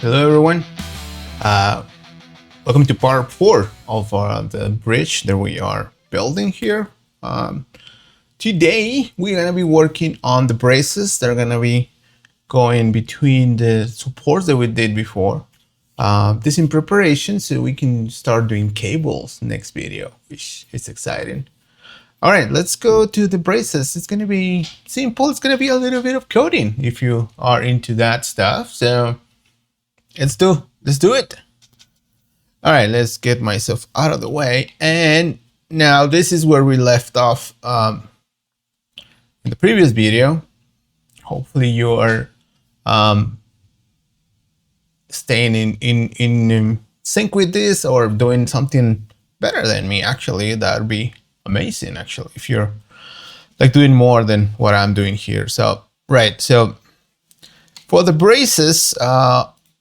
Hello everyone, uh, welcome to part 4 of the bridge that we are building here. Today we're going to be working on the braces that are going to be going between the supports that we did before. This in preparation so we can start doing cables next video, which is exciting. Alright, let's go to the braces. It's going to be simple, it's going to be a little bit of coding if you are into that stuff. So let's do it. All right, let's get myself out of the way. And now this is where we left off in the previous video. Hopefully you are staying in sync with this or doing something better than me. Actually, that would be amazing. Actually, if you're like doing more than what I'm doing here. So right. So for the braces,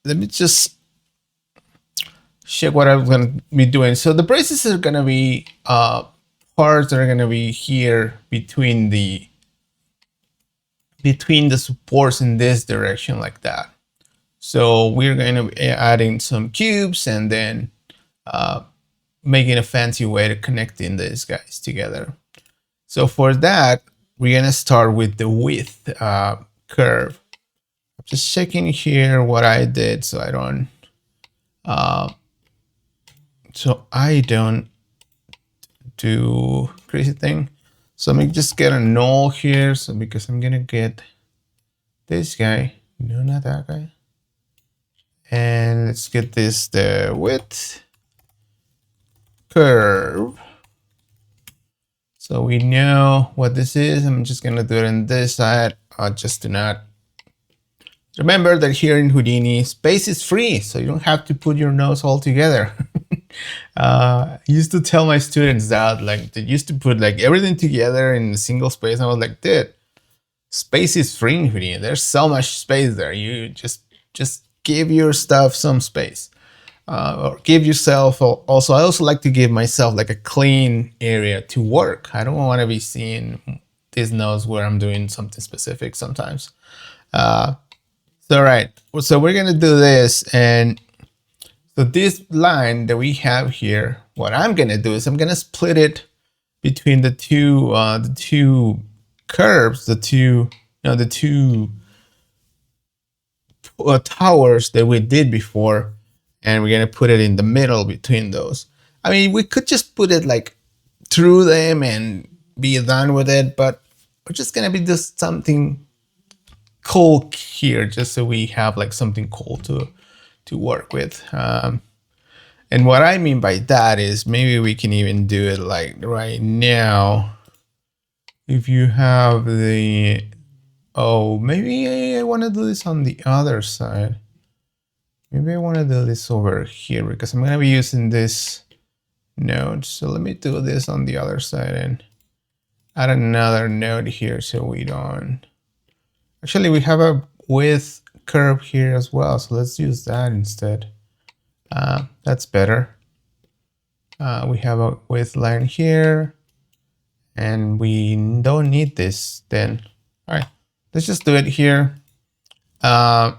let me just check what I'm going to be doing. So the braces are going to be parts that are going to be here between the supports in this direction like that. So we're going to be adding some cubes and then making a fancy way to connecting these guys together. So for that, we're going to start with the width curve. Just checking here what I did so I don't do crazy thing. So let me just get a null here. So because I'm gonna get this guy, no, not that guy. And let's get this the width curve. So we know what this is. I'm just gonna do it on this side. Just do not. Remember that here in Houdini, space is free, so you don't have to put your nodes all together. I used to tell my students that, like, they used to put like everything together in a single space. And I was like, dude, space is free in Houdini. There's so much space there. You just give your stuff some space, or give yourself. Also, I also like to give myself like a clean area to work. I don't want to be seeing these nodes where I'm doing something specific sometimes. So right, so we're gonna do this, and so this line that we have here, what I'm gonna do is I'm gonna split it between the two curves, the two towers that we did before, and we're gonna put it in the middle between those. I mean, we could just put it like through them and be done with it, but we're just gonna be just something cool here, just so we have like something cool to work with. And what I mean by that is maybe we can even do it like right now. If you have the, maybe I want to do this on the other side. Maybe I want to do this over here because I'm going to be using this node. So let me do this on the other side and add another node here so we don't. Actually, we have a width curve here as well, so let's use that instead. That's better. We have a width line here, and we don't need this then. All right, let's just do it here. Let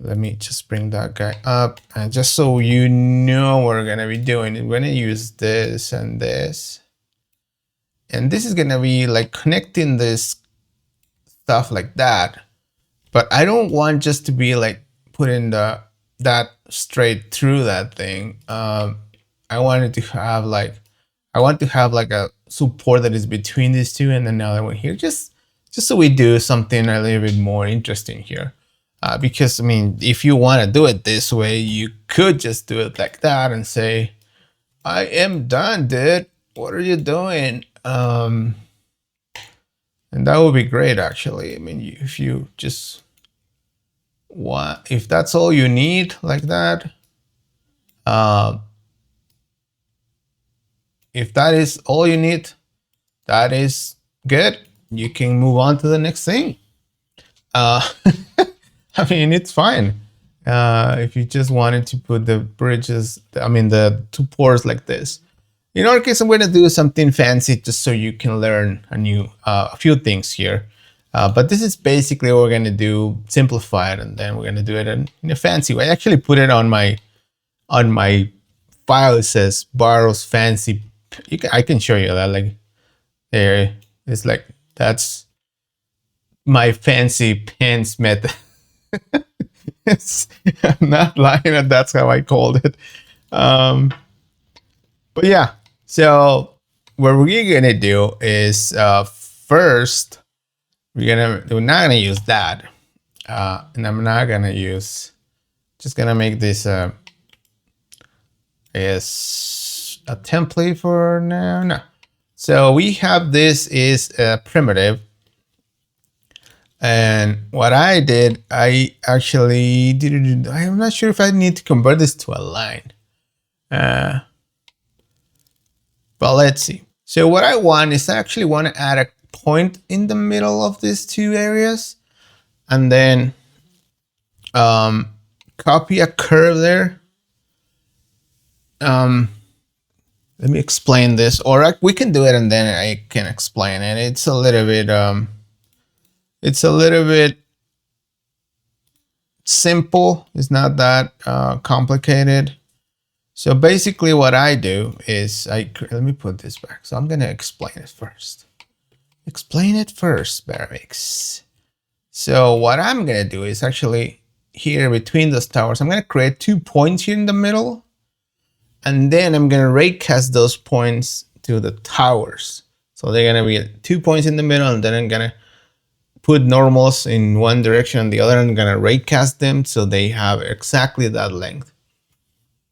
me just bring that guy up, and just so you know what we're gonna be doing, we're gonna use this and this. And this is gonna be like connecting this stuff like that, but I don't want just to be like putting that straight through that thing. I want to have like a support that is between these two and another one here, just so we do something a little bit more interesting here. Because I mean, if you want to do it this way, you could just do it like that and say, "I am done, dude. What are you doing?" And that would be great, actually. I mean, if you just want, if that's all you need like that, if that is all you need, that is good. You can move on to the next thing. I mean, it's fine. If you just wanted to put the bridges, I mean, the two ports like this. In our case, I'm going to do something fancy just so you can learn a few things here. But this is basically what we're going to do, simplify it, and then we're going to do it in a fancy way. I actually put it on my file. It says Varo's fancy. I can show you that. Like there, it's like that's my fancy pants method. I'm not lying. That's how I called it. But yeah, so what we're gonna do is first we're not gonna use that, and I'm not gonna use. Just gonna make this is a template for now. No, so we have this is a primitive. And what I did, I actually did. I'm not sure if I need to convert this to a line. But let's see. So what I want is I actually want to add a point in the middle of these two areas, and then copy a curve there. Let me explain this, or we can do it and then I can explain it. It's a little bit simple. It's not that complicated. So basically what I do is let me put this back. So I'm going to explain it first. Baramix. So what I'm going to do is actually here between those towers, I'm going to create 2 points here in the middle. And then I'm going to raycast those points to the towers. So they're going to be 2 points in the middle, and then I'm going to put normals in one direction and the other. I'm going to raycast them so they have exactly that length.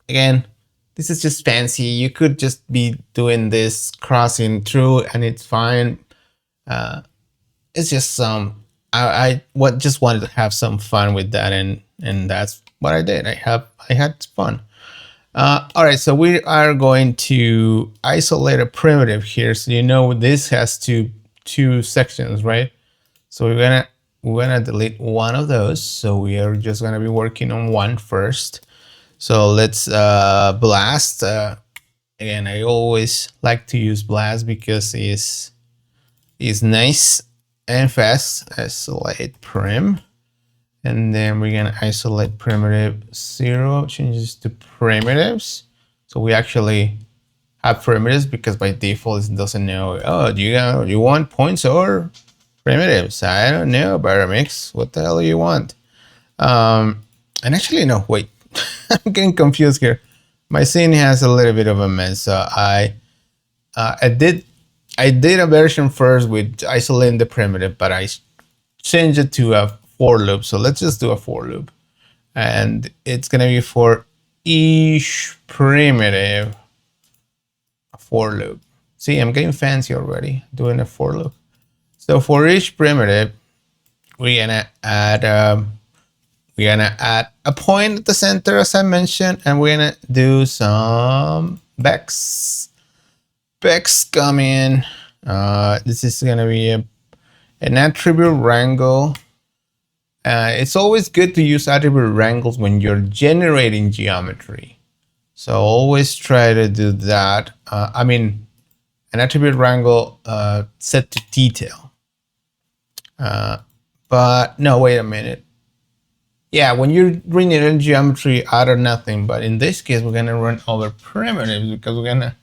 Again, this is just fancy. You could just be doing this crossing through and it's fine. It's just I just wanted to have some fun with that, and that's what I did. I had fun. All right, so we are going to isolate a primitive here. So you know this has two sections, right? So we're gonna delete one of those. So we are just gonna be working on one first. So let's blast. Again, I always like to use blast because it's nice and fast. Isolate prim. And then we're gonna isolate primitive 0, changes to primitives. So we actually have primitives because by default it doesn't know, oh, do you want points or primitives? I don't know, Baramix. What the hell do you want? And actually, no, wait. I'm getting confused here. My scene has a little bit of a mess. So I did a version first with isolating the primitive, but I changed it to a for loop. So let's just do a for loop, and it's gonna be for each primitive a for loop. See, I'm getting fancy already doing a for loop. So for each primitive, we're gonna add a point at the center, as I mentioned, and we're gonna do some Vex coming. This is gonna be an attribute wrangle. It's always good to use attribute wrangles when you're generating geometry. So always try to do that. An attribute wrangle set to detail. But no, wait a minute. Yeah, when you're renaming geometry out of nothing, but in this case, we're gonna run over primitives because we're gonna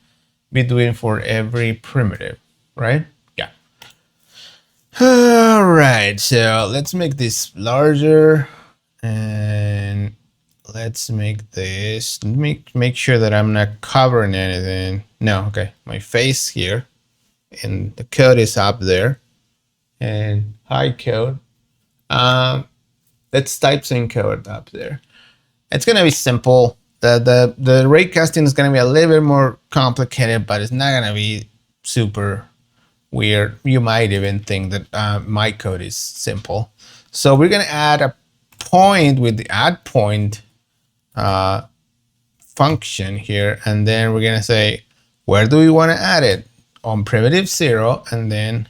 be doing for every primitive, right? Yeah. All right, so let's make this larger, and let's make this. Make sure that I'm not covering anything. No, okay, my face here, and the code is up there, and high code. Let's type some code up there. It's gonna be simple. The raycasting is gonna be a little bit more complicated, but it's not gonna be super weird. You might even think that my code is simple. So we're gonna add a point with the add point function here, and then we're gonna say where do we want to add it on primitive 0, and then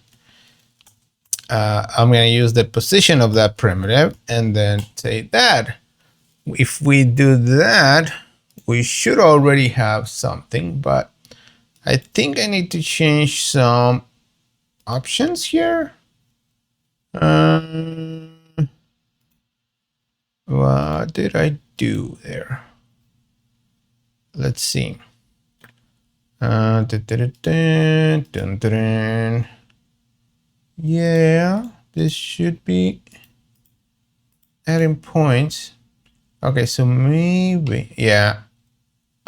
I'm going to use the position of that primitive and then say that. If we do that, we should already have something, but I think I need to change some options here. What did I do there? Let's see. Dun, dun, dun, dun, dun. Yeah, this should be adding points. Okay, so maybe, yeah.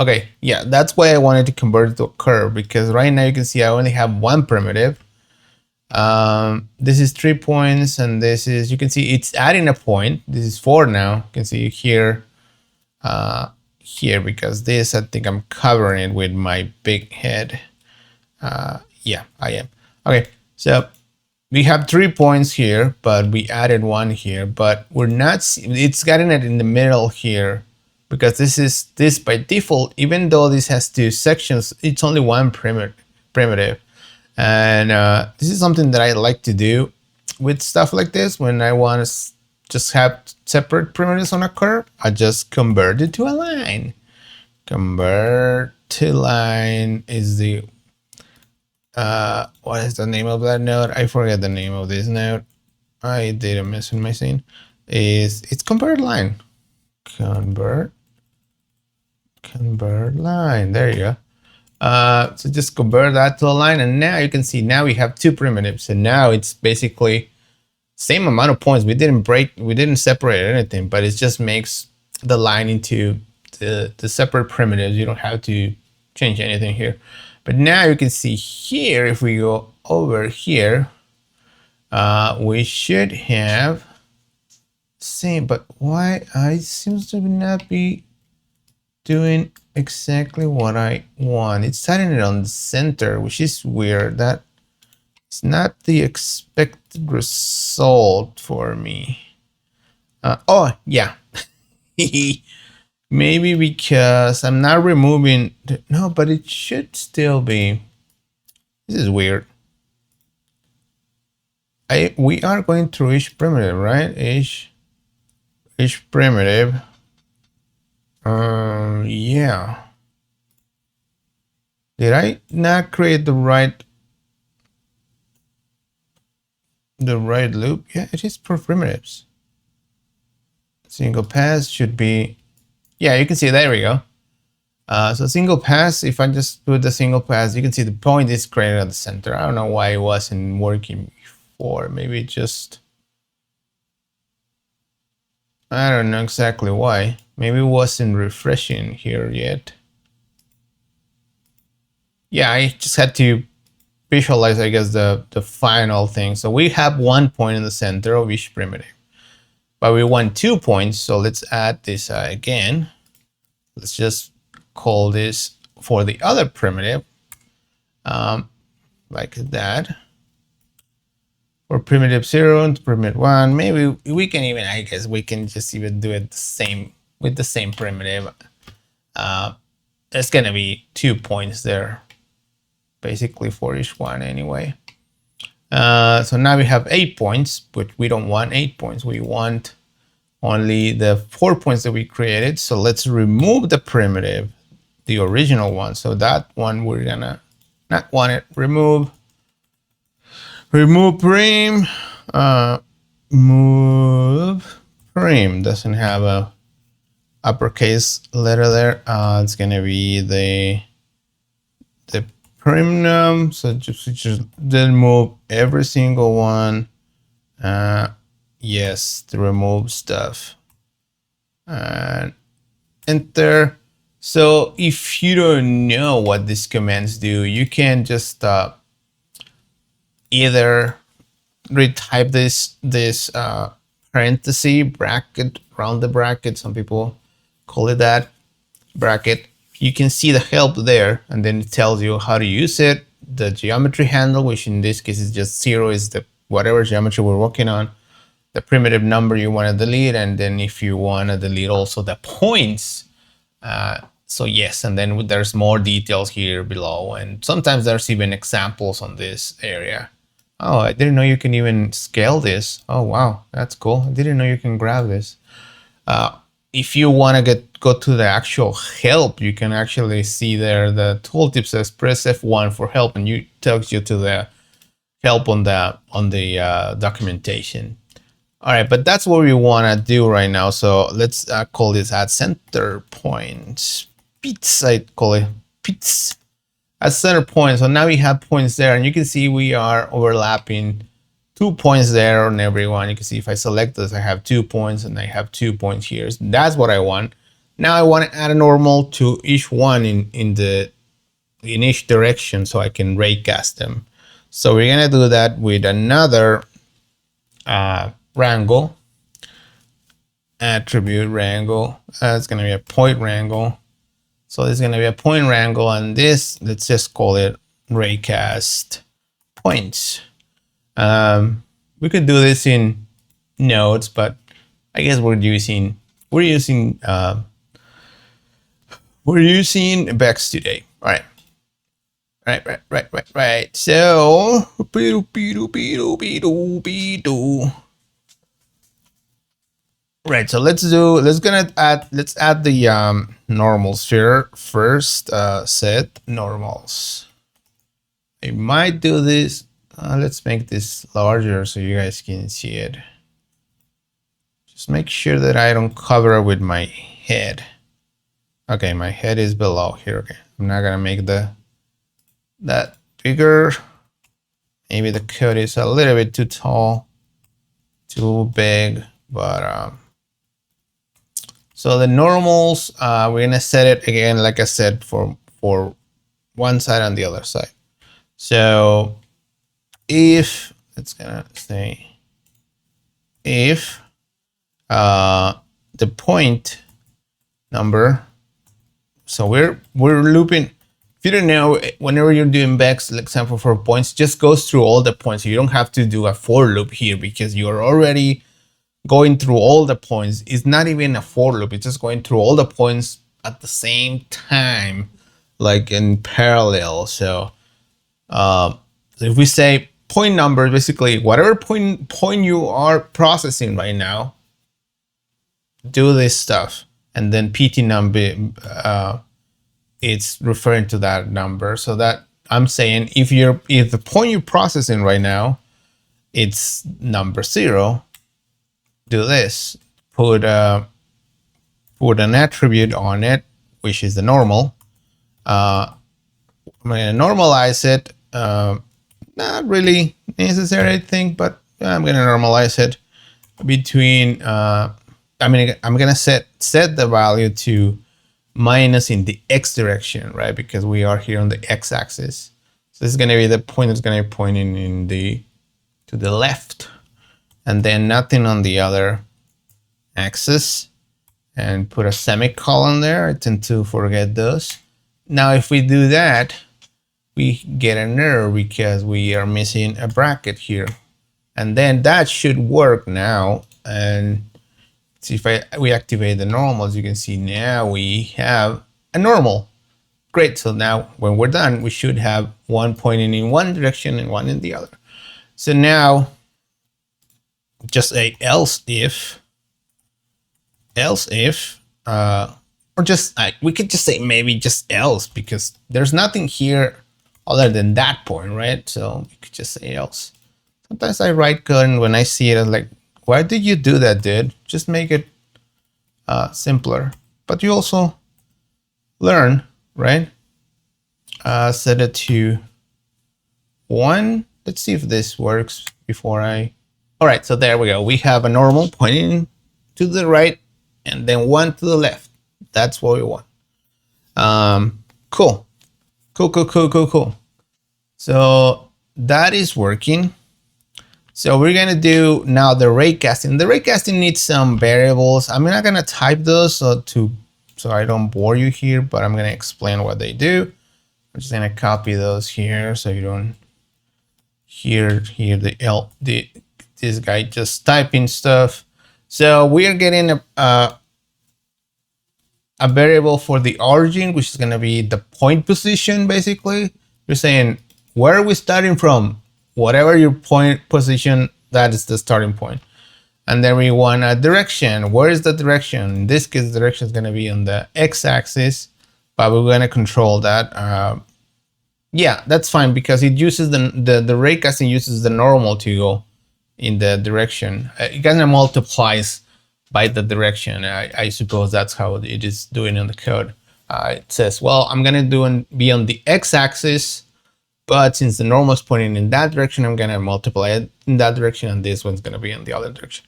Okay, yeah, that's why I wanted to convert it to a curve, because right now you can see I only have one primitive. This is 3 points, and this is, you can see it's adding a point. This is 4 now. You can see here, here, because this, I think I'm covering it with my big head. Yeah, I am. Okay, so we have 3 points here, but we added 1 here, but we're not, it's getting it in the middle here, because this by default, even though this has 2 sections, it's only one primitive. And this is something that I like to do with stuff like this. When I want to just have separate primitives on a curve, I just convert it to a line. Convert to line is the what is the name of that node? I forget the name of this node. I did a mess in my scene. It's convert line. Convert line. There you go. So just convert that to a line, and now you can see now we have 2 primitives, and now it's basically same amount of points. We didn't separate anything, but it just makes the line into the separate primitives. You don't have to change anything here. But now you can see here, if we go over here, we should have same, but why I seems to not be doing exactly what I want. It's setting it on the center, which is weird. That it's not the expected result for me. Oh yeah, maybe because I'm not removing. No, but it should still be. This is weird. We are going through each primitive, right? Each primitive. Yeah. Did I not create the right loop? Yeah, it is for primitives. Single pass should be, yeah, you can see, there we go. So single pass, if I just put the single pass, you can see the point is created at the center. I don't know why it wasn't working before. Maybe it just, I don't know exactly why. Maybe it wasn't refreshing here yet. Yeah, I just had to visualize, I guess, the final thing. So we have 1 point in the center of each primitive, but we want 2 points. So let's add this again. Let's just call this for the other primitive, like that. For primitive 0 and primitive 1, maybe we can even, I guess we can just even do it the same with the same primitive. There's gonna be 2 points there, basically for each one anyway. So now we have 8 points, but we don't want 8 points. We want only the 4 points that we created. So let's remove the primitive, the original one. So that one we're gonna not want it. Remove prim. Move prim doesn't have a uppercase letter there. It's gonna be the primnum. So just then move every single one. Yes, to remove stuff, and enter. So if you don't know what these commands do, you can just either retype this parenthesis bracket around the bracket. Some people call it that bracket. You can see the help there, and then it tells you how to use it. The geometry handle, which in this case is just 0, is the whatever geometry we're working on. The primitive number you want to delete, and then if you want to delete also the points. So yes, and then there's more details here below, and sometimes there's even examples on this area. Oh, I didn't know you can even scale this. Oh wow, that's cool. I didn't know you can grab this. If you want to go to the actual help, you can actually see there the tooltip says press F1 for help, and it tells you to the help on the documentation. All right, but that's what we want to do right now. So let's call this at center point. Pits, I call it pits at center point. So now we have points there, and you can see we are overlapping 2 points there on every one. You can see if I select this, I have 2 points, and I have 2 points here. So that's what I want. Now I want to add a normal to each one in each direction, so I can raycast them. So we're gonna do that with another wrangle, attribute wrangle. It's gonna be a point wrangle. So there's gonna be a point wrangle, and this, let's just call it raycast points. We could do this in nodes, but I guess we're using Vex today. All right. Right. So right, so let's add the normals here first. Set normals. I might do this. Let's make this larger so you guys can see it. Just make sure that I don't cover with my head. Okay, my head is below here. Okay, I'm not gonna make that bigger. Maybe the code is a little bit too tall, too big, but so the normals, we're gonna set it again, like I said, for one side and the other side. So if it's gonna say if the point number, so we're looping. If you don't know, whenever you're doing Vex, for example, for points, just goes through all the points. You don't have to do a for loop here because you're already going through all the points. It's not even a for loop. It's just going through all the points at the same time, like in parallel. So if we say point number, basically whatever point you are processing right now, do this stuff, and then PT number, it's referring to that number. So that I'm saying if the point you're processing right now, it's number 0, do this. Put an attribute on it, which is the normal. I'm gonna normalize it. Not really necessary, I think, but I'm gonna normalize it between. I'm gonna set the value to minus in the x direction, right? Because we are here on the x-axis. So this is gonna be the point that's gonna be pointing to the left, and then nothing on the other axis. And put a semicolon there. I tend to forget those. Now, if we do that, we get an error because we are missing a bracket here. And then that should work now. And see if we activate the normal, as you can see now we have a normal. Great, so now when we're done, we should have one pointing in one direction and one in the other. So now, just a else if, or just, we could just say maybe just else, because there's nothing here other than that point, right? So we could just say else. Sometimes I write code and when I see it, I'm like, why did you do that, dude? Just make it simpler. But you also learn, right? Set it to 1. Let's see if this works before all right, so there we go. We have a normal pointing to the right and then 1 to the left. That's what we want. Cool. So that is working. So we're gonna do now the raycasting. The raycasting needs some variables. I'm not gonna type those so I don't bore you here, but I'm gonna explain what they do. I'm just gonna copy those here so you don't hear this guy just typing stuff. So we are getting a variable for the origin, which is gonna be the point position. Basically, you're saying where are we starting from? Whatever your point position, that is the starting point. And then we want a direction. Where is the direction? In this case, the direction is going to be on the x-axis, but we're going to control that Yeah, that's fine because it uses the raycasting uses the normal to go in the direction. It kind of multiplies by the direction. I suppose that's how it is doing in the code. It says, well, I'm gonna be on the x-axis, but since the normal is pointing in that direction, I'm gonna multiply it in that direction, and this one's gonna be in the other direction.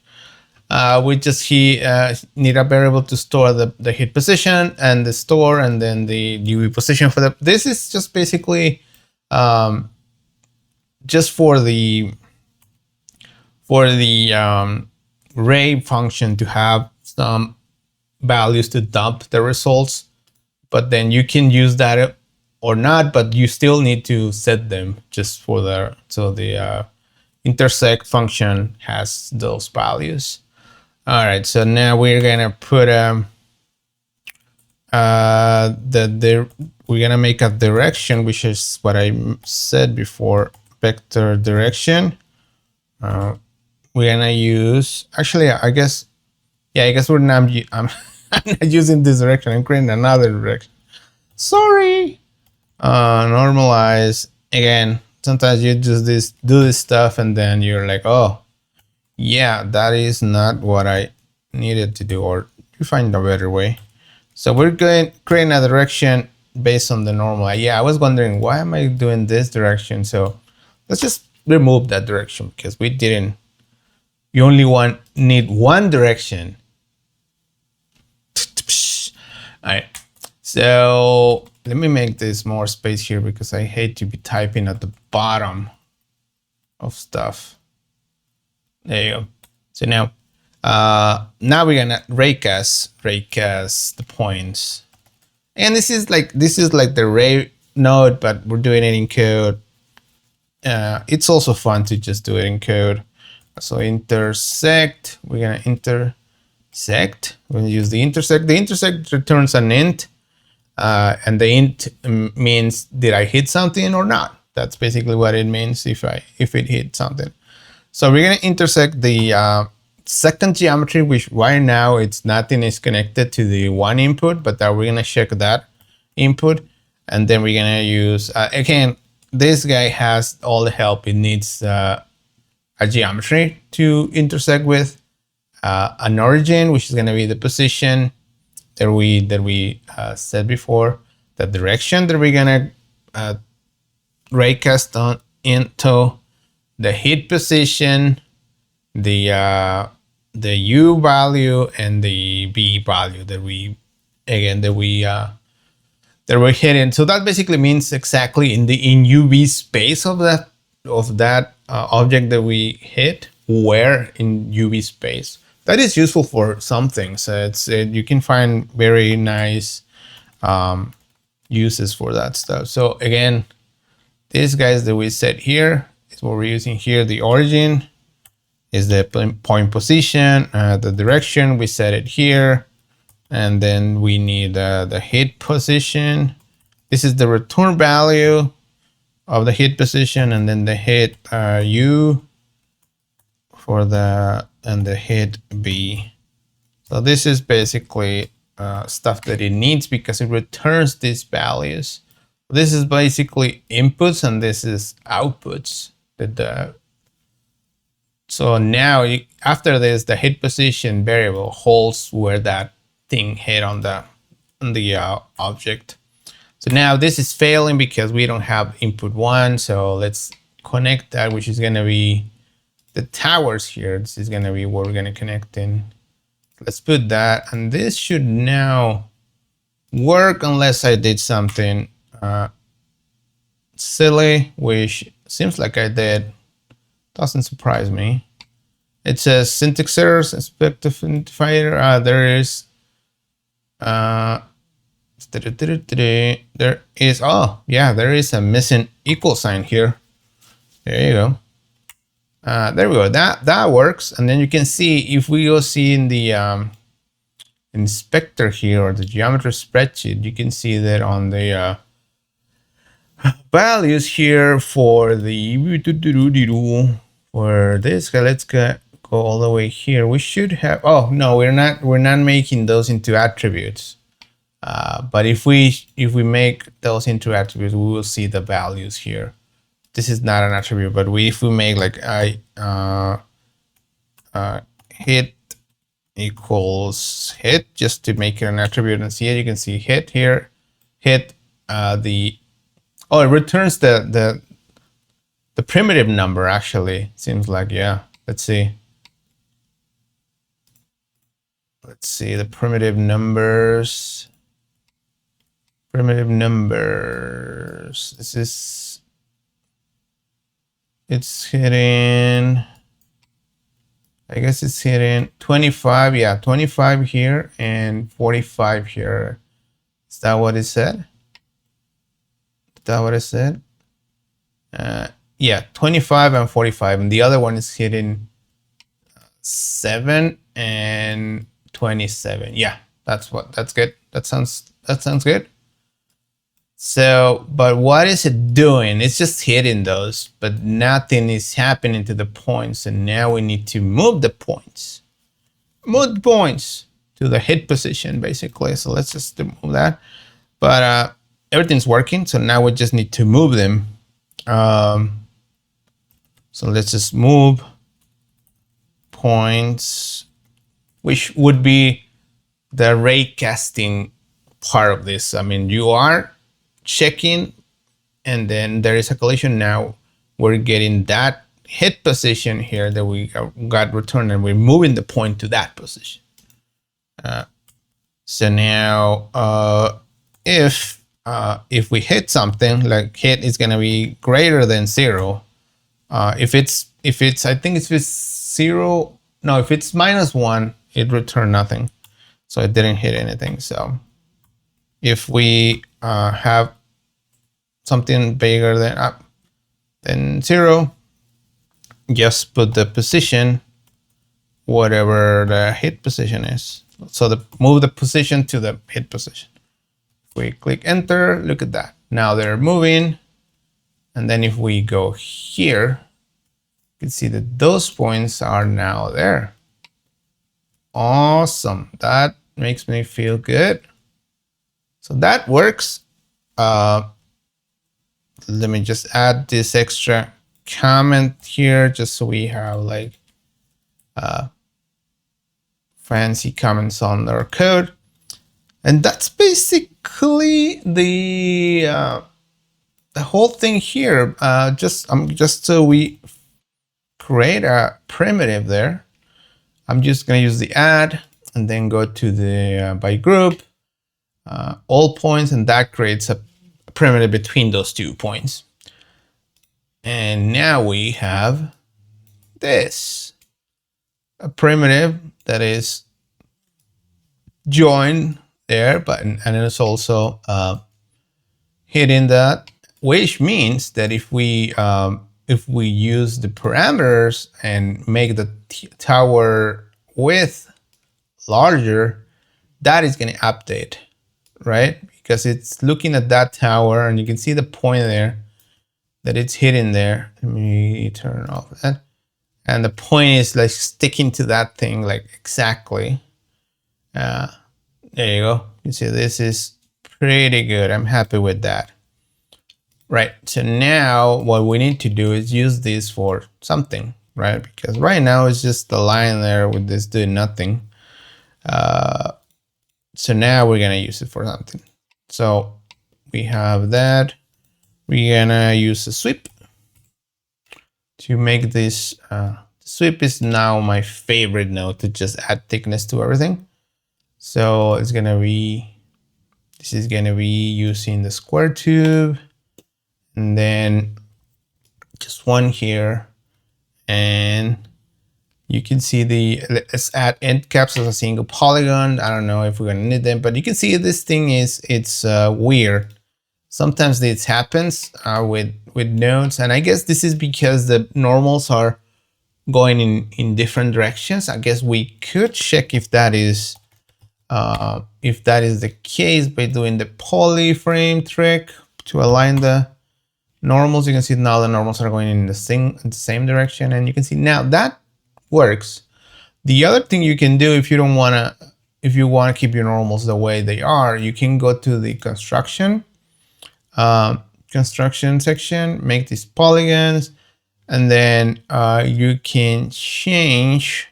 We just need a variable to store the hit position and the store, and then the UV position for the. This is just basically just for the ray function to have some values to dump the results, but then you can use that or not, but you still need to set them just for the intersect function has those values. All right, so now we're gonna put we're gonna make a direction, which is what I said before, vector direction. We're gonna use, actually, I guess we're not. I'm not using this direction. I'm creating another direction. Sorry. Normalize again. Sometimes you just do this stuff, and then you're like, oh. Yeah, that is not what I needed to do, or you find a better way. So we're going to create a direction based on the normal. Yeah, I was wondering, why am I doing this direction? So let's just remove that direction because you only need one direction. All right, so let me make this more space here because I hate to be typing at the bottom of stuff. There you go. So now we're gonna raycast the points, and this is like the ray node, but we're doing it in code. It's also fun to just do it in code. So intersect, we're gonna intersect. We're gonna use the intersect. The intersect returns an int, and the int means did I hit something or not. That's basically what it means if it hit something. So we're going to intersect the second geometry, which right now nothing is connected to the one input, but we're going to check that input. And then we're going to use, again, this guy has all the help. It needs a geometry to intersect with, an origin, which is going to be the position that we said before, the direction that we're going to raycast on into, the hit position, the U value, and the V value that we're hitting. So that basically means exactly in UV space of that object that we hit, where in UV space. That is useful for some things. You can find very nice uses for that stuff. So again, these guys that we set here is what we're using here. The origin is the point position, the direction, we set it here, and then we need the hit position. This is the return value of the hit position, and then the hit U and the hit B. So this is basically stuff that it needs because it returns these values. This is basically inputs, and this is outputs. So now after this, the hit position variable holds where that thing hit on the object. So now this is failing because we don't have input one. So let's connect that, which is going to be the towers here. This is going to be where we're going to connect in. Let's put that, and this should now work unless I did something silly, which seems like I did. Doesn't surprise me. It says syntax errors, expect identifier. There is there is a missing equal sign here. There you go. There we go. That works. And then you can see, if we go see in the inspector here, or the geometry spreadsheet, you can see that on the values here for this guy, let's go all the way here. We should have, oh no, we're not making those into attributes. But if we make those into attributes, we will see the values here. This is not an attribute, but if we make like hit equals hit, just to make it an attribute and see it, you can see hit here, hit it returns the primitive number. Actually, seems like, yeah. Let's see the primitive numbers. This is, it's hitting, I guess it's hitting 25. Yeah, 25 here and 45 here. Is that what it said? Yeah, 25 and 45, and the other one is hitting 7 and 27. Yeah, that's good. That sounds good. So, but what is it doing? It's just hitting those, but nothing is happening to the points. And now we need to move the points. Move the points to the hit position, basically. So let's just move that. But everything's working. So now we just need to move them. So let's just move points, which would be the ray casting part of this. I mean, you are checking, and then there is a collision. Now we're getting that hit position here that we got returned, and we're moving the point to that position. So now if we hit something, like hit is going to be greater than 0. If it's I think if it's 0, no, if it's -1, it returned nothing, so it didn't hit anything. So if we have something bigger than 0, just put the position whatever the hit position is. So move the position to the hit position. If we click enter, look at that. Now they're moving. And then if we go here, you can see that those points are now there. Awesome. That makes me feel good. So that works. Let me just add this extra comment here, just so we have like fancy comments on our code. And that's basically the whole thing here. Just so we create a primitive there, I'm just going to use the add and then go to the by group, all points, and that creates a primitive between those 2 points. And now we have this, a primitive that is join there, and it's also hitting that, which means that if we use the parameters and make the tower width larger, that is going to update, right? Because it's looking at that tower, and you can see the point there that it's hitting there. Let me turn off that. And the point is like sticking to that thing, like exactly. There you go. You see, this is pretty good. I'm happy with that. Right, so now what we need to do is use this for something, right? Because right now it's just the line there with this doing nothing. So now we're gonna use it for something. So we have that. We're gonna use a sweep to make this. Sweep is now my favorite node to just add thickness to everything. So it's gonna be, this is gonna be using the square tube, and then just one here, and you can see let's add end caps as a single polygon. I don't know if we're gonna need them, but you can see this thing it's weird. Sometimes this happens with nodes, and I guess this is because the normals are going in different directions. I guess we could check if that is the case by doing the polyframe trick to align the normals. You can see now the normals are going in the same direction, and you can see now that works. The other thing you can do if you don't want if you want to keep your normals the way they are, you can go to the construction section, make these polygons, and then you can change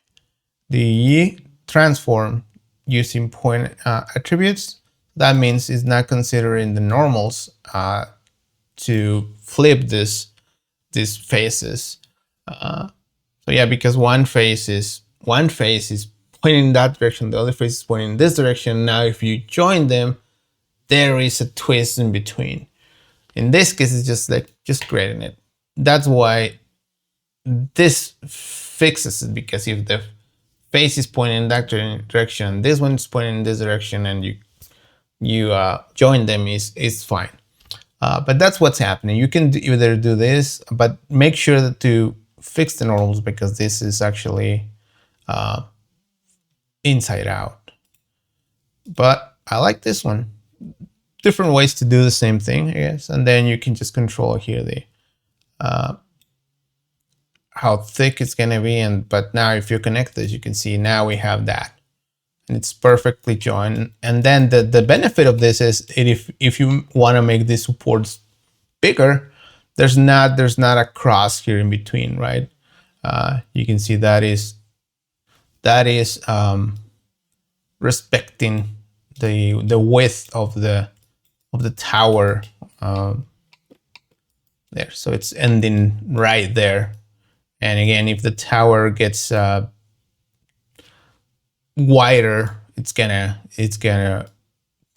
the transform using point attributes. That means it's not considering the normals to flip these faces. So yeah, because one face is pointing in that direction, the other face is pointing in this direction. Now, if you join them, there is a twist in between. In this case, it's just creating it. That's why this fixes it, because if the face is pointing in that direction, this one is pointing in this direction, and you join them, is fine. But that's what's happening. You can either do this, but make sure to fix the normals, because this is actually inside out. But I like this one. Different ways to do the same thing, I guess. And then you can just control here the how thick it's gonna be. But now if you connect this, you can see now we have that, and it's perfectly joined. And then the benefit of this is if you want to make these supports bigger, there's not a cross here in between, right? You can see that is respecting the width of the tower there. So it's ending right there. And again, if the tower gets wider, it's gonna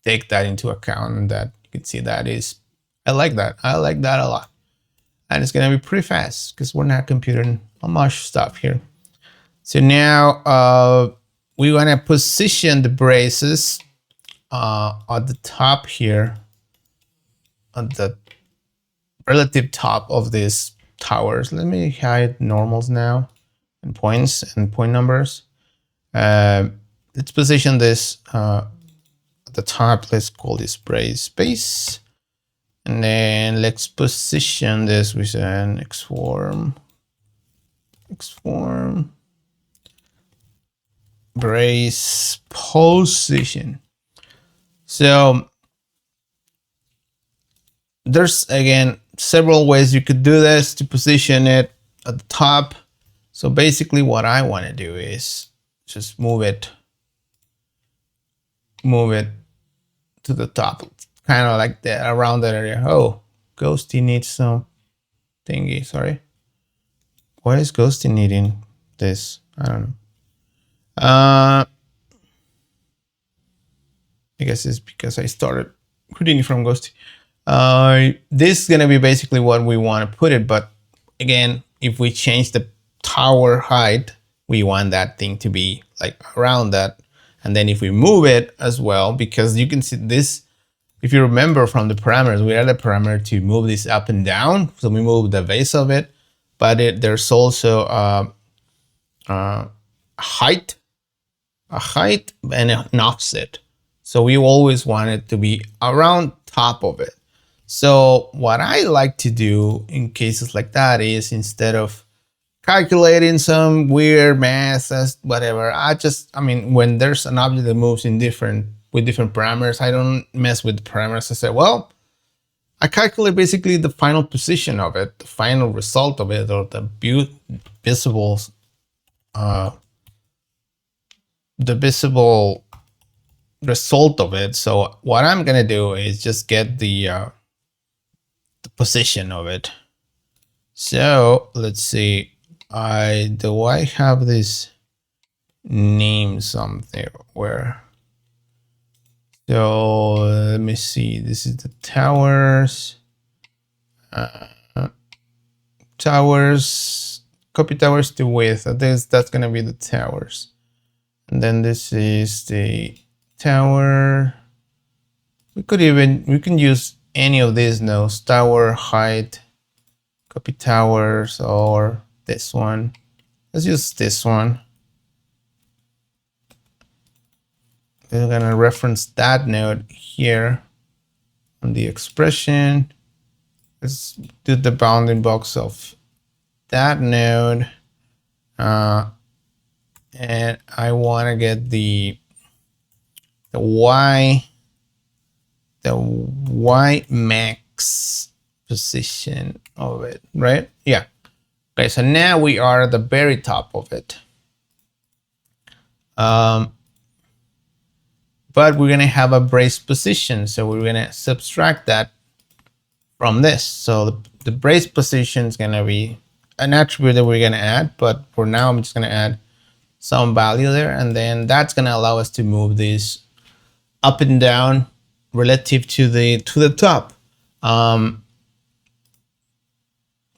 take that into account. And that you can see that is, I like that a lot. And it's gonna be pretty fast because we're not computing homage stuff here. So now we want to position the braces at the top here, at the relative top of these towers. Let me hide normals now and points and point numbers. Let's position this at the top. Let's call this brace base. And then let's position this with an Xform brace position. So there's again several ways you could do this to position it at the top. So basically what I want to do is just move it to the top, kind of like that, around that area. Oh, Ghosty needs some thingy. Sorry, why is Ghosty needing this? I don't know. I guess it's because I started Houdini from Ghosty. This is gonna be basically what we want to put it, but again, if we change the tower height, we want that thing to be like around that. And then if we move it as well, because you can see this, if you remember from the parameters, we had a parameter to move this up and down. So we move the base of it, but there's also a height and an offset. So we always want it to be around top of it. So what I like to do in cases like that is, instead of calculating some weird math as whatever, I mean, when there's an object that moves with different parameters, I don't mess with the parameters. I say, well, I calculate basically the final position of it, the final result of it, or the visible result of it. So what I'm gonna do is just get the position of it. So let's see, do I have this name something where? So let me see, this is the towers, copy towers to width. That's gonna be the towers. And then this is the tower. We can use any of these nodes, tower height, copy towers, or this one. Let's use this one. We're gonna reference that node here on the expression. Let's do the bounding box of that node. And I want to get the Y max position of it, right? Yeah. Okay, so now we are at the very top of it. But we're gonna have a brace position, so we're gonna subtract that from this. So the brace position is gonna be an attribute that we're gonna add, but for now I'm just gonna add some value there, and then that's gonna allow us to move this up and down relative to the top.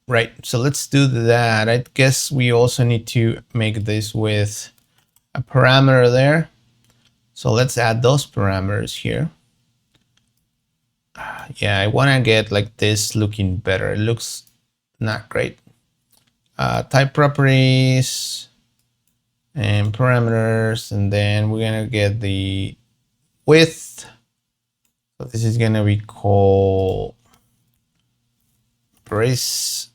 Right, so let's do that. I guess we also need to make this with a parameter there. So let's add those parameters here. Yeah, I want to get like this looking better. It looks not great. Type properties and parameters, and then we're gonna get the width. So this is gonna be called brace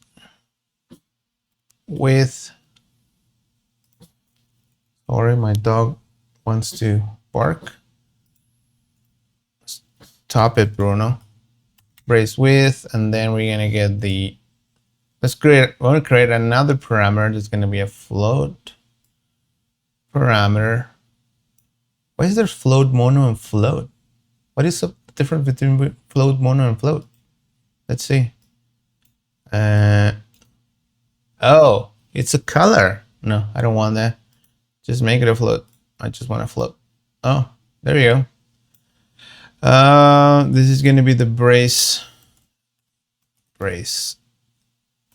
width. Sorry, my dog wants to bark. Stop it, Bruno. Brace width, and then we're gonna get the. We're gonna create another parameter that's gonna be a float parameter. Why is there float mono and float? What is the difference between float mono and float? Let's see. Oh, it's a color. No, I don't want that. Just make it a float. I just want to float. Oh, there we go. This is going to be the brace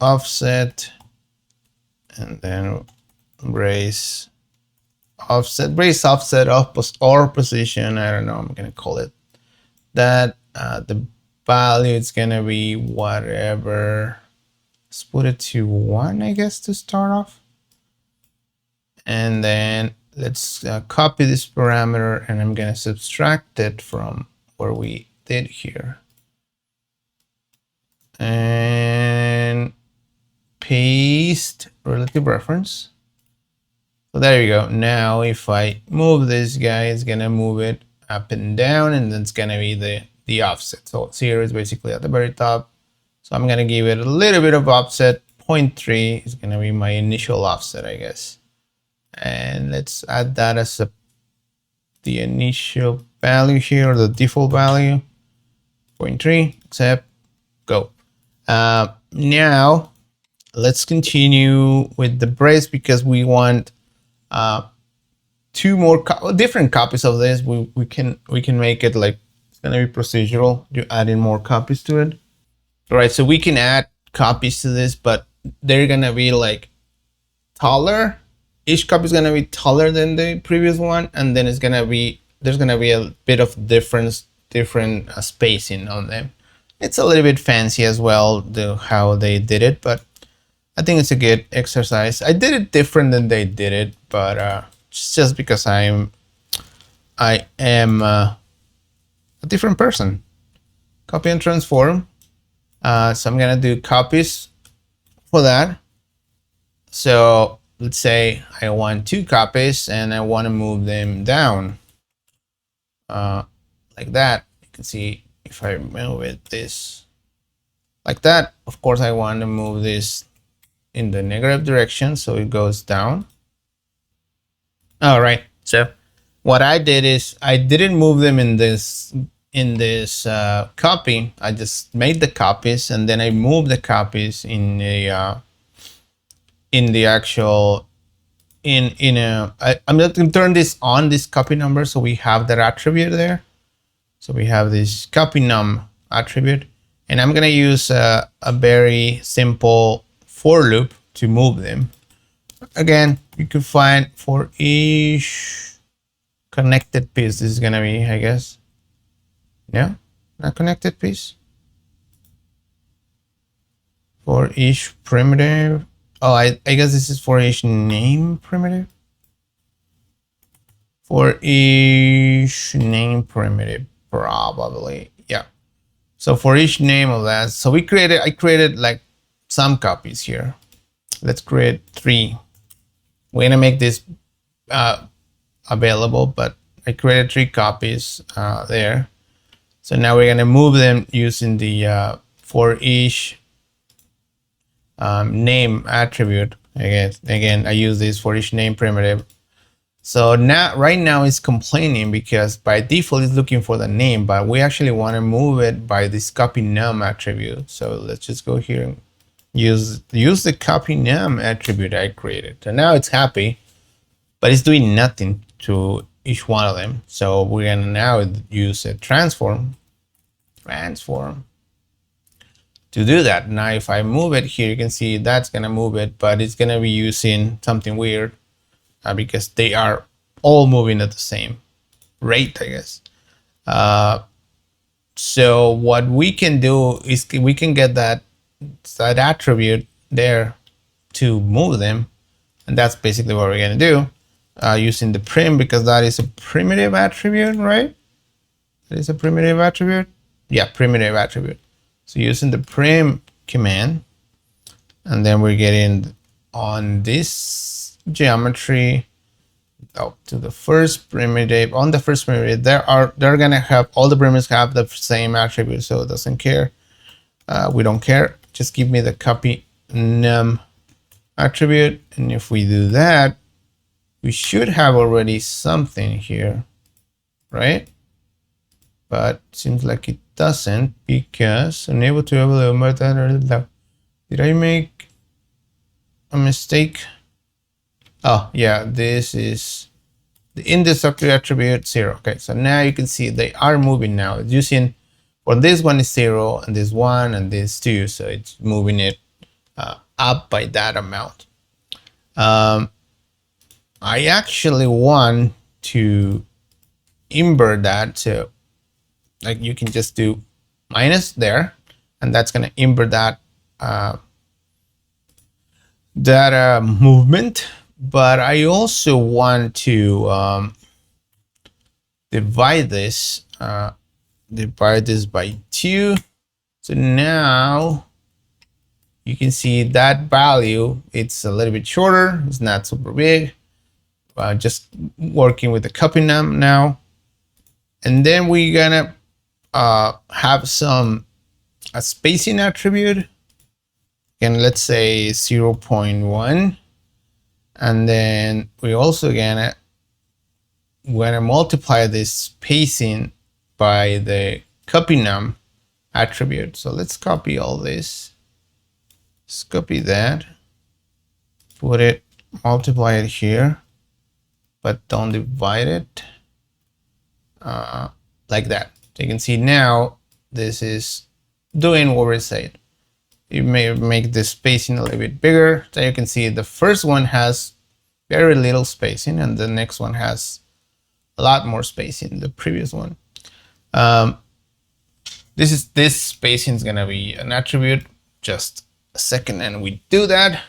offset, and then brace offset or position. I don't know. I'm going to call it that. The value is going to be whatever. Let's put it to 1, I guess, to start off. And then let's copy this parameter, and I'm going to subtract it from where we did here. And paste relative reference. So there you go. Now, if I move this guy, it's going to move it up and down, and then it's going to be the offset. So here is basically at the very top. So I'm going to give it a little bit of offset. 0.3 is going to be my initial offset, I guess. And let's add that as the initial value here, the default value. 0.3, accept, go. Now, let's continue with the brace, because we want 2 more different copies of this. We can make it like it's gonna be procedural. You add in more copies to it. All right, so we can add copies to this, but they're gonna be like taller. Each copy is gonna be taller than the previous one, and then there's gonna be a bit of different spacing on them. It's a little bit fancy as well, how they did it, but I think it's a good exercise. I did it different than they did it, but just because I am a different person. Copy and transform. So I'm gonna do copies for that. So let's say I want 2 copies and I want to move them down like that. You can see if I move it this like that. Of course, I want to move this in the negative direction, so it goes down. All right. So what I did is I didn't move them in this copy. I just made the copies, and then I moved the copies in the actual I'm going to turn this on, this copy number, so we have that attribute there. So we have this copy num attribute, and I'm going to use a very simple for loop to move them. Again, you can find for each connected piece. This is going to be, I guess, yeah, not connected piece. For each primitive. Oh, I guess this is for each name primitive. For each name primitive, probably, yeah. So for each name of that, so I created like some copies here. Let's create 3. We're gonna make this available, but I created 3 copies there. So now we're gonna move them using the for each name attribute. Again, I use this for each name primitive. So now, right now it's complaining because by default it's looking for the name, but we actually want to move it by this copy num attribute. So let's just go here and use the copy num attribute I created. So now it's happy, but it's doing nothing to each one of them. So we're gonna now use a transform to do that. Now if I move it here, you can see that's gonna move it, but it's gonna be using something weird because they are all moving at the same rate, I guess. So what we can do is we can get that attribute there to move them, and that's basically what we're gonna do using the prim, because that is a primitive attribute, right? That is a primitive attribute. Yeah, primitive attribute. So using the prim command, and then we're getting on this geometry to the first primitive. On the first primitive, they're gonna have all the primitives have the same attribute, so it doesn't care. We don't care. Just give me the copy num attribute, and if we do that, we should have already something here, right? But seems like it doesn't, because unable to evaluate that. Did I make a mistake? Oh yeah, this is the indestructible attribute 0. Okay, so now you can see they are moving now. It's using, for this one is 0, and this 1, and this 2, so it's moving it up by that amount. I actually want to invert that, so like you can just do minus there, and that's going to invert that movement. But I also want to divide this by 2. So now you can see that value, it's a little bit shorter, it's not super big. Just working with the copy num now, and then we're gonna have a spacing attribute, and let's say 0.1, and then we also gonna multiply this spacing by the copy num attribute. So let's copy all this. Let's copy that, put it, multiply it here, but don't divide it like that. So you can see now this is doing what we said. You may make the spacing a little bit bigger. So you can see the first one has very little spacing, and the next one has a lot more spacing, the previous one. This spacing is gonna be an attribute. Just a second, and we do that,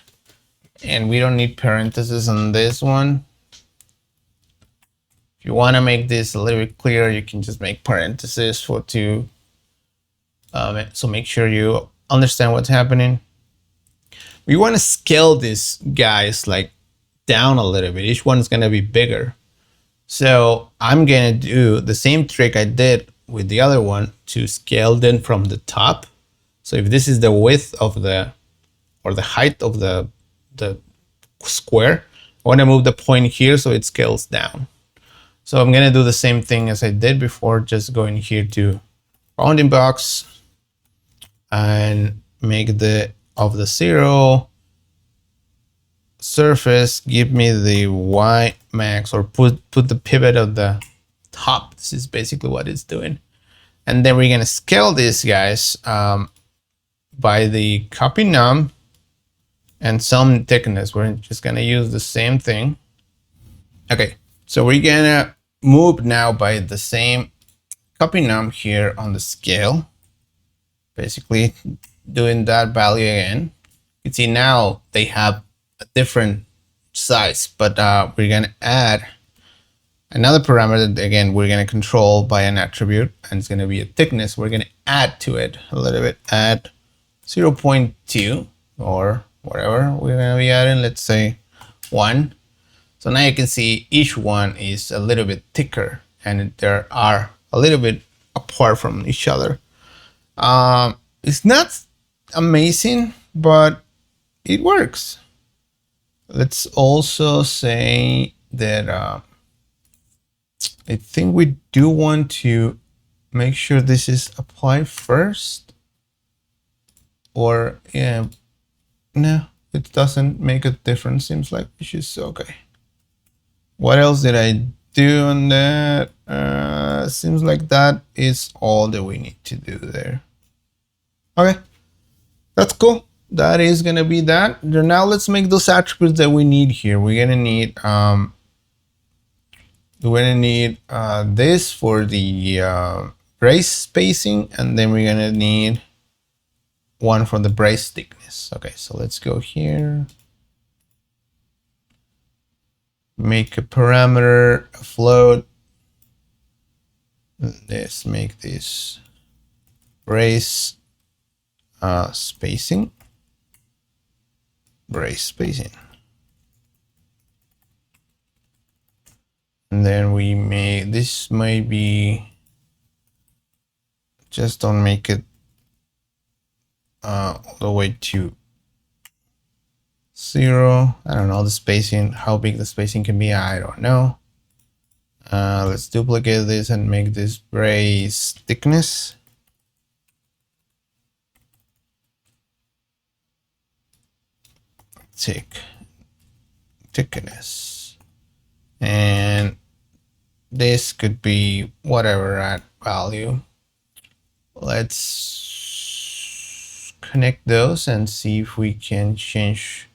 and we don't need parentheses on this one. If you want to make this a little bit clearer, you can just make parentheses for 2. So make sure you understand what's happening. We want to scale these guys like down a little bit. Each one is going to be bigger. So I'm going to do the same trick I did with the other one to scale them from the top. So if this is the width of the, or the height of the square, I want to move the point here so it scales down. So I'm going to do the same thing as I did before, just going here to bounding box and make the 0 surface, give me the Y max, or put the pivot of the top. This is basically what it's doing. And then we're going to scale these guys by the copy num and some thickness. We're just going to use the same thing. Okay, so we're going to move now by the same copy num here on the scale, basically doing that value again. You can see now they have a different size, but we're going to add another parameter that, again, we're going to control by an attribute, and it's going to be a thickness. We're going to add to it a little bit, add 0.2 or whatever we're going to be adding, let's say 1. So now you can see each one is a little bit thicker and they are a little bit apart from each other. It's not amazing, but it works. Let's also say that I think we do want to make sure this is applied first, or yeah, no, it doesn't make a difference. Seems like it's just okay. What else did I do on that? Seems like that is all that we need to do there. Okay, that's cool. That is gonna be that. Now let's make those attributes that we need here. We're gonna need this for the brace spacing, and then we're gonna need one for the brace thickness. Okay, so let's go here. Make a parameter, a float. Let's make this brace spacing. Brace spacing. And then we may, this might be, just don't make it all the way to 0. I don't know the spacing, how big the spacing can be, I don't know. Let's duplicate this and make this brace thickness. Thickness. And this could be whatever at value. Let's connect those and see if we can change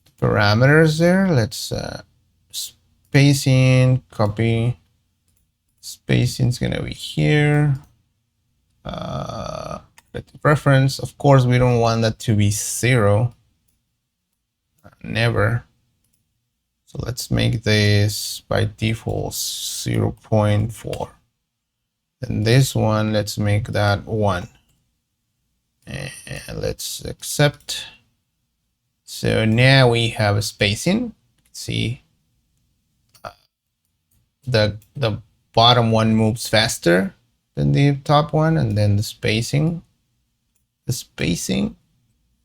the parameters there. Let's spacing, copy. Spacing is gonna be here. Reference, of course, we don't want that to be 0. Never. So let's make this by default 0.4. And this one, let's make that 1. And let's accept. So now we have a spacing. See, the bottom one moves faster than the top one, and then the spacing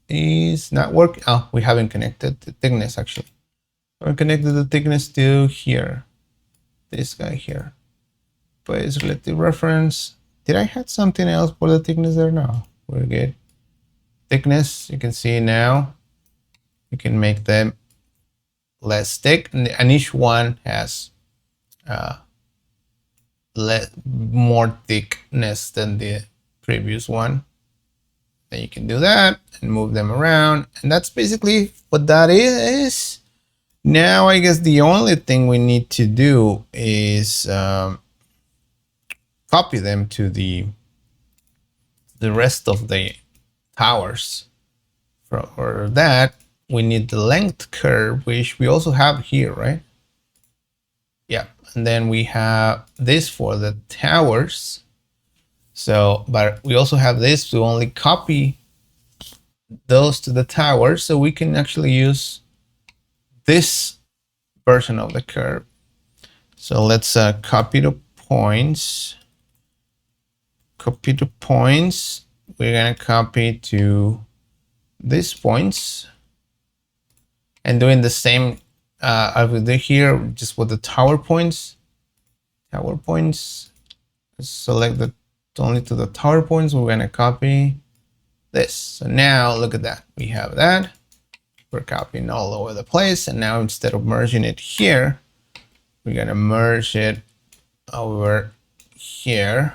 is not working. Oh, we haven't connected the thickness actually. We connected the thickness to here, this guy here. But it's relative reference. Did I have something else for the thickness there? No, we're good. Thickness, you can see now, you can make them less thick, and each one has more thickness than the previous one. Then you can do that and move them around, and that's basically what that is. Now I guess the only thing we need to do is copy them to the rest of the towers. For that, we need the length curve, which we also have here, right? Yeah, and then we have this for the towers. So, but we also have this to only copy those to the towers, so we can actually use this version of the curve. So let's copy the points. Copy the points. We're gonna copy to these points, and doing the same as we did here, just with the tower points. Tower points. Select the only to the tower points. We're gonna copy this. So now look at that. We have that. We're copying all over the place, and now instead of merging it here, we're gonna merge it over here.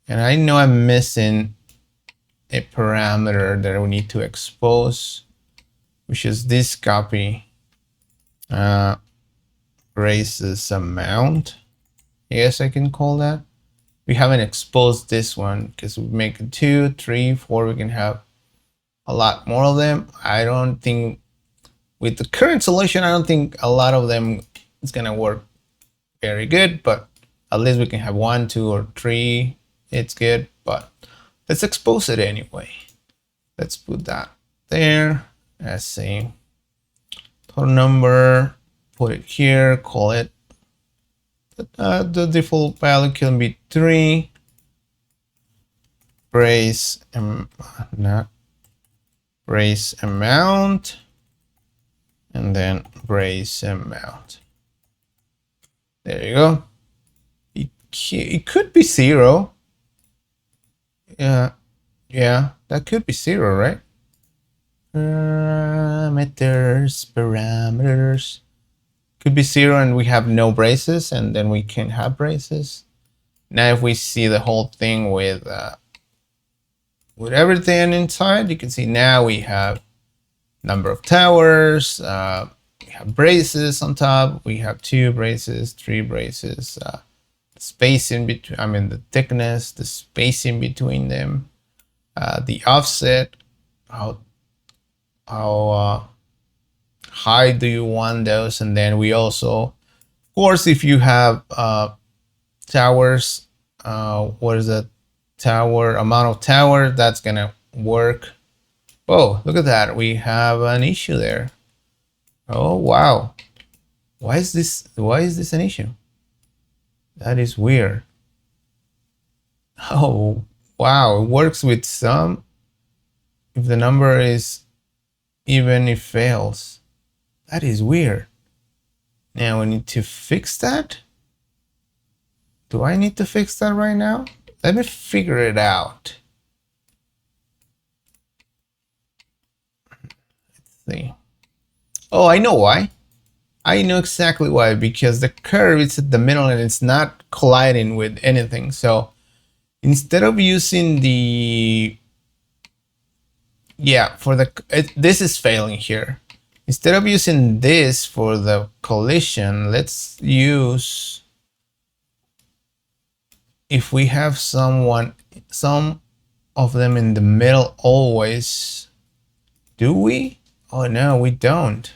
And I know I'm missing a parameter that we need to expose, which is this copy braces amount. Yes, I can call that. We haven't exposed this one because we make 2, 3, 4. We can have a lot more of them. I don't think with the current solution, I don't think a lot of them is gonna work very good, but at least we can have 1, 2, or 3. It's good, but let's expose it anyway. Let's put that there as a total number. put it here, call it, the default value can be 3, brace, not brace amount, and then brace amount. There you go. It could be 0. Yeah, that could be 0, right? Parameters. Could be 0 and we have no braces, and then we can have braces. Now if we see the whole thing with everything inside, you can see now we have number of towers, we have braces on top, we have 2 braces, 3 braces, space in between, I mean the thickness, the space in between them, the offset, how high do you want those, and then we also, of course, if you have towers, what is the tower amount of tower, that's gonna work. Oh, look at that, we have an issue there. Oh wow, why is this an issue? That is weird. Oh wow, it works with some if the number is even, if fails. That is weird. Now we need to fix that. Do I need to fix that right now? Let me figure it out. Let's see. Oh, I know why. I know exactly why, because the curve is at the middle and it's not colliding with anything. So instead of using the, this is failing here. Instead of using this for the collision, let's use, if we have some of them in the middle always. Do we? Oh no, we don't.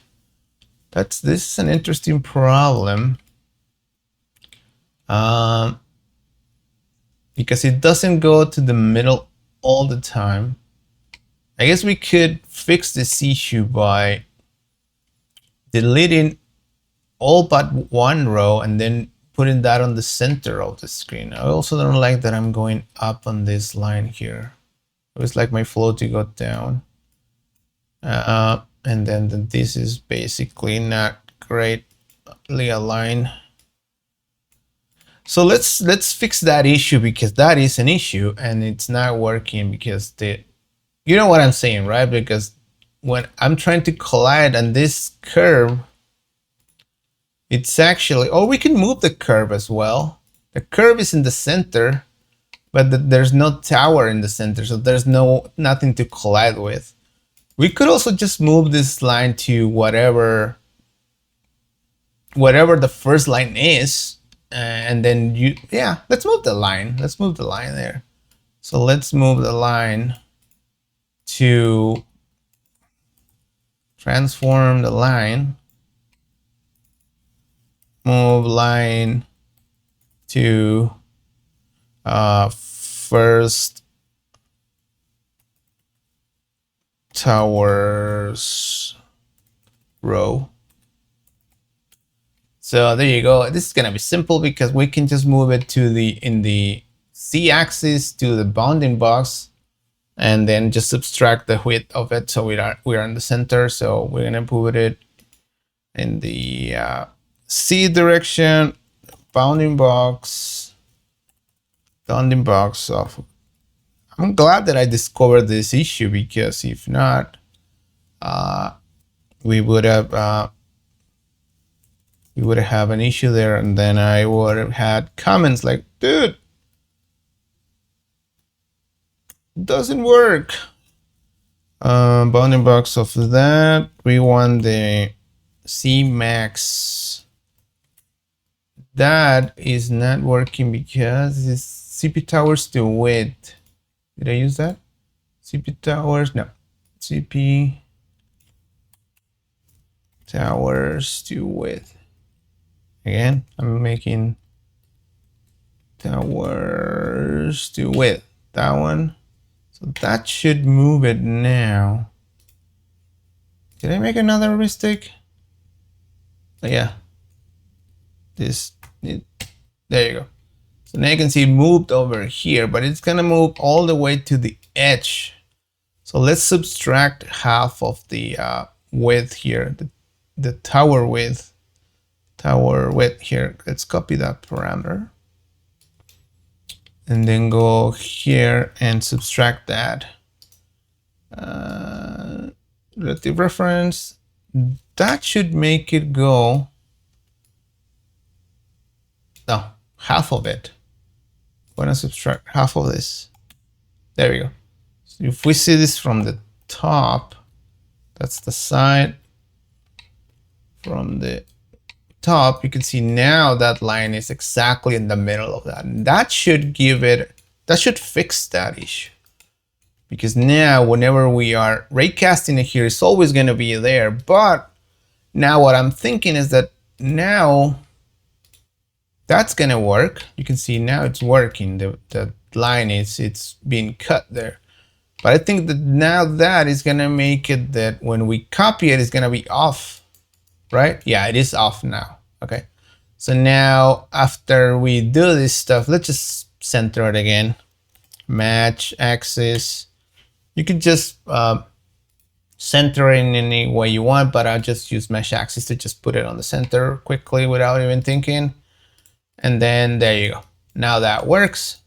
This is an interesting problem. Because it doesn't go to the middle all the time. I guess we could fix this issue by deleting all but one row and then putting that on the center of the screen. I also don't like that I'm going up on this line here. I always like my flow to go down. And then this is basically not greatly aligned. So let's fix that issue, because that is an issue and it's not working because you know what I'm saying, right? Because when I'm trying to collide on this curve, it's actually, or we can move the curve as well. The curve is in the center, but there's no tower in the center, so there's nothing to collide with. We could also just move this line to whatever the first line is, and then let's move the line. Let's move the line there. So let's move the line to transform the line. Move line to first towers row. So there you go. This is gonna be simple because we can just move it to in the z-axis to the bounding box, and then just subtract the width of it. So we are in the center. So we're gonna put it in the C direction, bounding box of. I'm glad that I discovered this issue, because if not, we would have an issue there, and then I would have had comments like, dude, doesn't work. Bounding box of that, we want the C max. That is not working because it's CP towers to width. Did I use that? CP towers, no. CP towers to width. Again, I'm making towers to width. That one. So that should move it now. Did I make another mistake? Yeah, there you go. So now you can see it moved over here, but it's gonna move all the way to the edge. So let's subtract half of the width here, the tower width here. Let's copy that parameter and then go here and subtract that. Relative reference, that should make it go, no, half of it. I'm gonna subtract half of this. There we go. So if we see this from the top, that's the side. From the top, you can see now that line is exactly in the middle of that. And that should give it, that should fix that issue. Because now whenever we are raycasting it here, it's always going to be there. But now what I'm thinking is that now that's going to work. You can see now it's working. The line it's being cut there. But I think that now that is going to make it that when we copy it, it's going to be off, right? Yeah, it is off now. Okay. So now after we do this stuff, let's just center it again. Match axis. You can just center it in any way you want, but I'll just use mesh axis to just put it on the center quickly without even thinking. And then there you go. Now that works.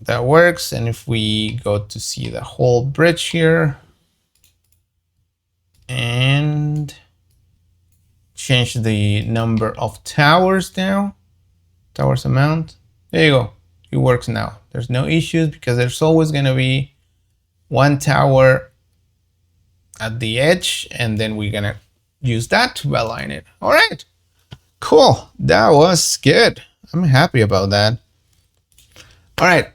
That works. And if we go to see the whole bridge here and change the number of towers now, towers amount, there you go. It works now. There's no issues because there's always going to be one tower at the edge, and then we're going to use that to align it. All right, cool. That was good. I'm happy about that. All right,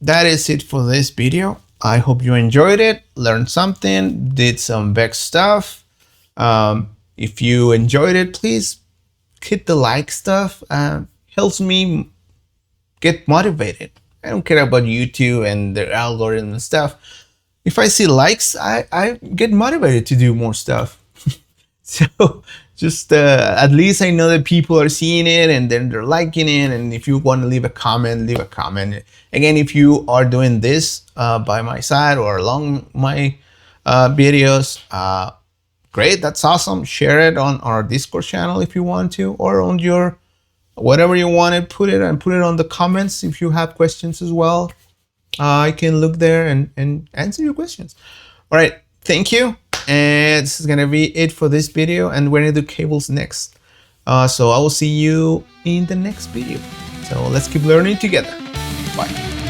that is it for this video. I hope you enjoyed it, learned something, did some Vex stuff. If you enjoyed it, please hit the like stuff. Helps me get motivated. I don't care about YouTube and their algorithm and stuff. If I see likes, I get motivated to do more stuff. So just at least I know that people are seeing it and then they're liking it. And if you want to leave a comment, leave a comment. Again, if you are doing this by my side or along my videos, great, that's awesome. Share it on our Discord channel if you want to, or on your whatever you want to put it, and put it on the comments if you have questions as well. I can look there and answer your questions. All right, thank you. And this is gonna be it for this video, and we're gonna do cables next. So I will see you in the next video. So let's keep learning together. Bye.